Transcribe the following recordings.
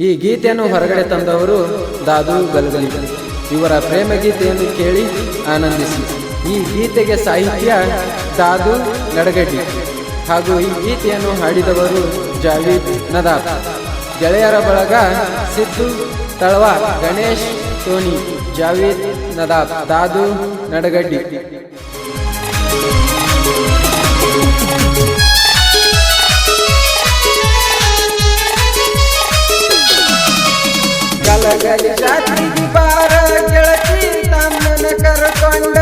ಈ ಗೀತೆಯನ್ನು ಹೊರಗಡೆ ತಂದವರು ದಾದು ಗಲಗಲಿ. ಇವರ ಪ್ರೇಮ ಗೀತೆಯನ್ನು ಕೇಳಿ ಆನಂದಿಸಿ. ಈ ಗೀತೆಗೆ ಸಾಹಿತ್ಯ ದಾದು ನಡಗಡ್ಡಿ ಹಾಗೂ ಈ ಗೀತೆಯನ್ನು ಹಾಡಿದವರು ಜಾವೀದ್ ನದಾಫ್. ಗೆಳೆಯರ ಬಳಗ ಸಿದ್ದು ತಳವಾರ್, ಗಣೇಶ್ ಟೋನಿ, ಜಾವೀದ್ ನದಾಫ್, ದಾದು ನಡಗಡ್ಡಿ. ಗಲಗಲಿ ಜಾತ್ರೆಗೆ ಬಾರ ಗೆಳತಿ ತಮ್ಮನ ಕರ್ಕೊಂಡ,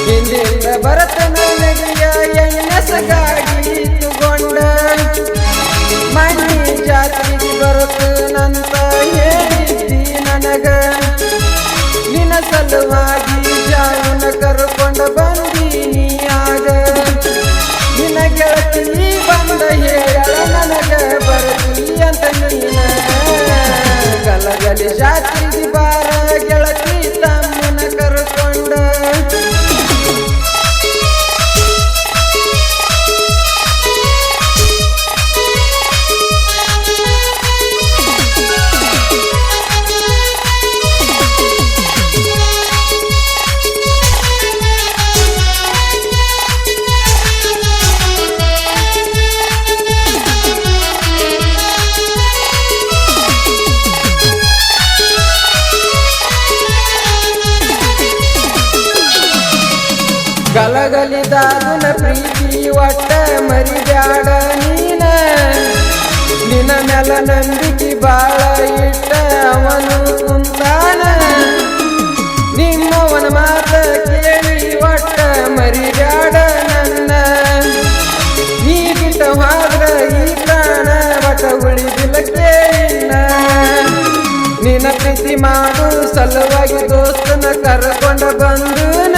ಹಿಂದಿಂದ ಬರತನ ನದಿಯ ಎಣ್ಣೆಸ ಗಾಡಿ ತಗೊಂಡ, ಮಣ್ಣಿ ಜಾತ್ರೆಗೆ ಬರುತ್ತನಂತ ಹೇಳಿದ್ದಿ ನನಗ, ನಿನ್ನ ಸಲುವಾಗಿ ಜಾವನ ಕರ್ಕೊಂಡ ಬಂದೀನಿ ಆಗ, ನಿನ್ನ ಗೆಳತಿ ಬಂದ ಹೇಳ ನನಗ ಬರ್ತೀ ಅಂತ ನೀನ. ಗಲಗಲಿ ಜಾತ್ರೆಗೆ ಬಾರ ಗೆಳತಿ ತಮ್ಮನ ಕರ್ಕೊಂಡ. ಗಲಗಲಿ ದಾದುನ ಪ್ರೀತಿ ಒಟ್ಟ ಮರಿಬ್ಯಾಡ ನೀನ, ನಿನ್ನ ಮೆಲ ನಂಬಿಕೆ ಬಾಳ ಇಟ್ಟ ಅವನು ಕುಂತಾನ, ನಿಮ್ಮವನ ಮಾತ ಕೇಳಿ ಒಟ್ಟ ಮರಿಬ್ಯಾಡ ನನ್ನ, ನೀ ಬಿಟ್ಟ ಹೋದ್ರ ಈ ಪ್ರಾಣ ಒಟ್ಟ ಉಳಿದಿಲ್ಲ ಕೇಳಿನ. ನಿನ್ನ ಪ್ರೀತಿ ಮಾಡು ಸಲುವಾಗಿ ದೋಸ್ತನ ಕರ್ಕೊಂಡ ಬಂದನ,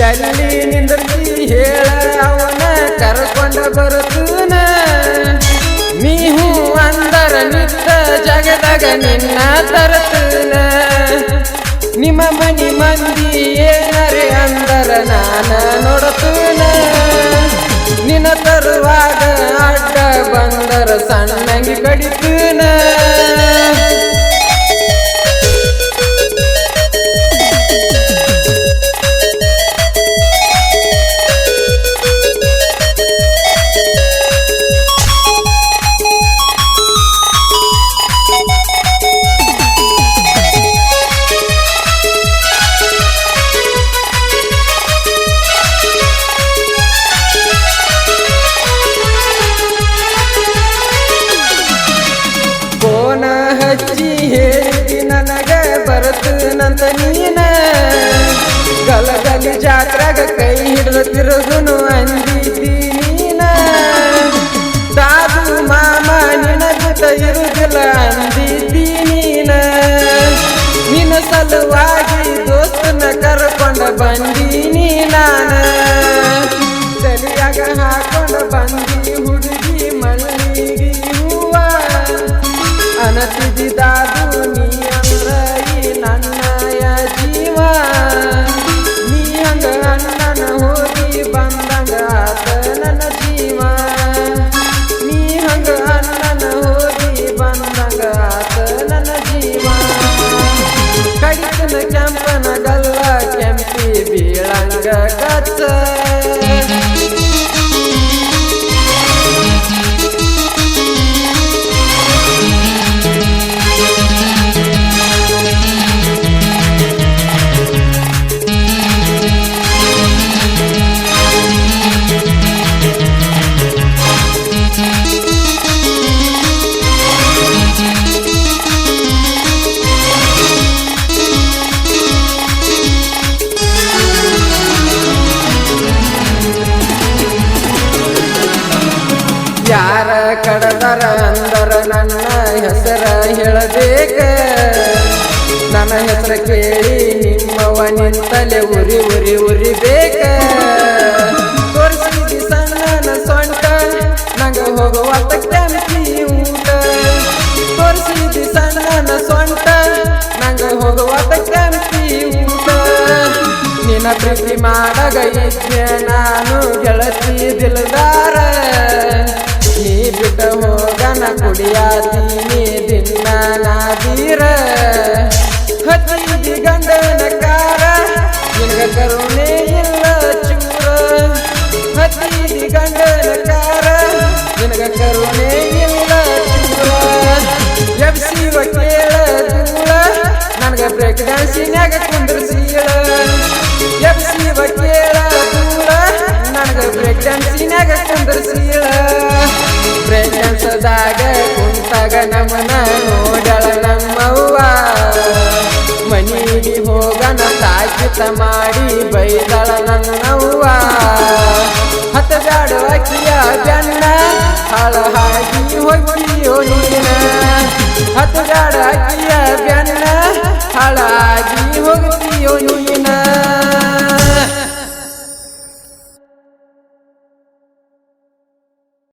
ಎಲ್ಲಿ ನಿಂದ್ರತಿ ಹೇಳ ಅವನ ಕರ್ಕೊಂಡ ಬರುತ್ತನ, ನೀವು ಅಂದರ ನಿತ್ತ ಜಗದಾಗ ನಿನ್ನ ತರತನ, ನಿಮ್ಮ ಮನಿ ಮಂದಿ ಏನರೆ ಅಂದರ ನಾನ ನೋಡತನ, ನಿನ್ನ ತರುವಾಗ ಅಡ್ಡ ಬಂದರ ಸಣ್ಣಂಗಿ ಕಡಿತನ. ಹಚ್ಚಿ ಹೇಳಿ ನನಗ ಬರುತ್ತನಂತ ನೀನ, ಗಲಗಲಿ ಜಾತ್ರಾಗ ಕೈ ಹಿಡಿದು ತಿರುಗುನು ಅಂದಿದ್ದಿ ನೀನ, ದಾದು ಮಾಮ ನಿನ ಜೊತ ಇರುದಿಲ್ಲ ಅಂದಿದ್ದಿ ನೀನ, ನಿನ್ನ ಸಲುವಾಗಿ ದೋಸ್ತನ ಕರ್ಕೊಂಡ ಬಂದೀನಿ ನಾನ, ತಲೆಯಾಗ ಹಾಕೊಂಡ ಬಂದಿ ಹುಡುಗಿ ಮಲ್ಲಿಗೆ ಹೂವ, ಅನತಿದಿ ದಾದು ನೀ ಅಂದ್ರ ಈ ನನ್ನಯ ಜೀವ, ನೀ ಹಂಗ ಅಣ್ಣನ ಹೋಗಿ ಬಂದಂಗ ಆತ ನನ್ನ ಜೀವ, ನೀ ಹಂಗ ಅಣ್ಣನ ಹೋಗಿ ಬಂದಂಗ ಆತ ನನ್ನ ಜೀವ. ಕಡಿತನ ಕೆಂಪನ ಗಲ್ಲ ಕೆಂಪಿ ಬೀಳಂಗ ಕಚ್ಚ, ಯಾರ ಕಡದರ ಅಂದರ ನನ್ನ ಹೆಸರ ಹೇಳಬೇಕ, ನನ್ನ ಹೆಸರ ಕೇಳಿ ನಿಮ್ಮವ ನಿಂತಲೆ ಉರಿ ಉರಿ ಉರಿಬೇಕ. ತೋರಿಸಿದಿ ಸಣ್ಣನ ಸೊಂಟ ನಂಗ ಹೋಗುವತ್ತ ಕೆಂಪಿ ಊಟ, ತೋರಿಸಿದಿ ಸಣ್ಣನ ಸೊಂಟ ನಂಗ ಹೋಗುವತ್ತ ಕೆಂಪಿ ಊಟ, ನಿನ್ನ ಪ್ರೀತಿ ಮಾಡಗ ಇದ್ದೆ ನಾನು ಗೆಳತಿ ದಿಲ್ದಾರ, ನೀ ಬಿಟ್ಟ ಹೋಗನ ಕುಡಿಯಾತೀನಿ ದಿನ ನಾದೀರ ಹತ್ತಿದಿ ಗಂಡನ ಕಾರ ನಿನಗ ಕರುಣೆ ಇಲ್ಲ ಚೂರ ಹತ್ತಿದಿ ಗಂಡನ ಕಾರ ನಿನಗ ಕರುಣೆ ಇಲ್ಲ ಚೂರ ಎಬ್ಸಿವ ಕೇಳ ದೂಳ ನನಗ ಬ್ರೇಕ್ ಡ್ಯಾನ್ಸಿನ್ಯಾಗ ಕುಂದ್ರಸೀಳ ಎಬ್ಸಿವ ಕೇಳ ದೂಳ ನನಗ ಬ್ರೇಕ್ ಡ್ಯಾನ್ಸಿನ್ಯಾಗ ಕುಂದ್ರಸೀಳ ಬ್ರೇಕ್ ಡ್ಯಾನ್ಸದಾಗ ಕುಂತಾಗ ನಮ್ಮನ ನೋಡಳ ನಮ್ಮವ್ವ ಮನಿಗೆ ಹೋಗನ ತಾಕಿತ ಮಾಡಿ ಬೈದಳ ನನ್ನವ್ವ ಹತ್ತಗಾಡುವ ಕಿಯ ಬೆನ್ನ